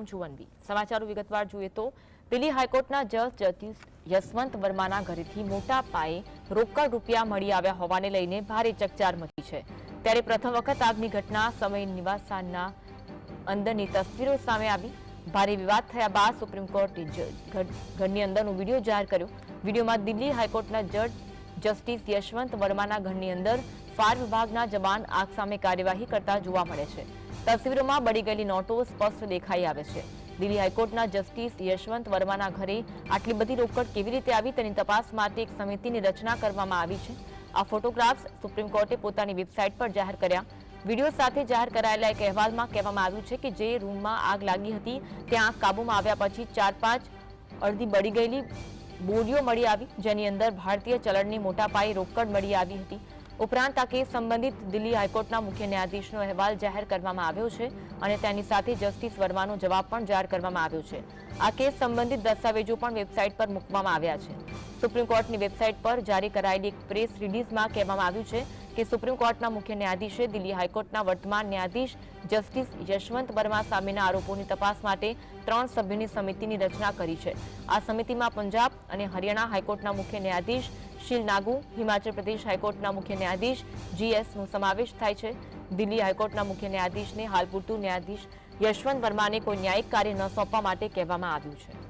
જુવનવી સમાચારો વિગતવાર જોઈએ તો દિલ્હી હાઈકોર્ટના જજ જસ્ટિસ યશવંત વર્માના ઘરેથી મોટા પાયે રોકડ રૂપિયા મળી આવ્યા હોવાને લઈને ભારે ચકચાર મચી છે। ત્યારે પ્રથમ વખત આગની ઘટના સમયે નિવાસના અંદરની તસવીરો સામે આવી। ભારે વિવાદ થયા બાદ સુપ્રીમ કોર્ટે ઘરની અંદરનો વિડીયો જાહેર કર્યો। વિડીયોમાં દિલ્હી હાઈકોર્ટના જજ જસ્ટિસ યશવંત વર્માના ઘરની અંદર ફાયર વિભાગના જવાન આગ સામે કાર્યવાહી કરતા જોવા મળે છે। તસવીરોમાં બળી ગયેલી નોટો સ્પષ્ટ દેખાઈ આવે છે। દિલ્હી હાઈકોર્ટના જસ્ટિસ યશવંત વર્માના ઘરે આટલી બધી રોકડ કેવી રીતે આવી તેની તપાસ માટે એક સમિતિની રચના કરવામાં આવી છે। આ ફોટોગ્રાફ્સ સુપ્રીમ કોર્ટે પોતાની વેબસાઇટ પર જાહેર કર્યા। વિડીયો સાથે જાહેર કરાયેલા એક અહેવાલમાં કહેવામાં આવ્યું છે કે જે રૂમમાં આગ લાગી હતી ત્યાં કાબૂમાં આવ્યા પછી 4-5 અડધી બળી ગયેલી બોરીઓ મળી આવી, જેની અંદર ભારતીય ચલણની મોટા પાયે રોકડ મળી આવી હતી। ઉપરાંત આ કેસ સંબંધિત દિલ્હી હાઈકોર્ટના મુખ્ય ન્યાયાધીશનો અહેવાલ જાહેર કરવામાં આવ્યો છે અને તેની સાથે જસ્ટિસ વર્માનો જવાબ પણ જાહેર કરવામાં આવ્યો છે। આ કેસ સંબંધિત દસ્તાવેજો પણ વેબસાઇટ પર મૂકવામાં આવ્યા છે। સુપ્રીમ કોર્ટની વેબસાઇટ પર જારી કરાયેલી એક પ્રેસ રિલીઝમાં કહેવામાં આવ્યું છે કે સુપ્રીમ કોર્ટના મુખ્ય ન્યાયાધીશે દિલ્હી હાઈકોર્ટના વર્તમાન ન્યાયાધીશ જસ્ટિસ યશવંત વર્મા સામેના આરોપોની તપાસ માટે 3 સભ્યોની સમિતિની રચના કરી છે। આ સમિતિમાં પંજાબ અને હરિયાણા હાઈકોર્ટના મુખ્ય ન્યાયાધીશ શીલ નાગુ, હિમાચલ પ્રદેશ હાઈકોર્ટના મુખ્ય ન્યાયાધીશ GSનો સમાવેશ થાય છે। દિલ્હી હાઈકોર્ટના મુખ્ય ન્યાયાધીશને હાલ પૂરતું ન્યાયાધીશ યશવંત વર્માને કોઈ ન્યાયિક કાર્ય ન સોંપવા માટે કહેવામાં આવ્યું છે।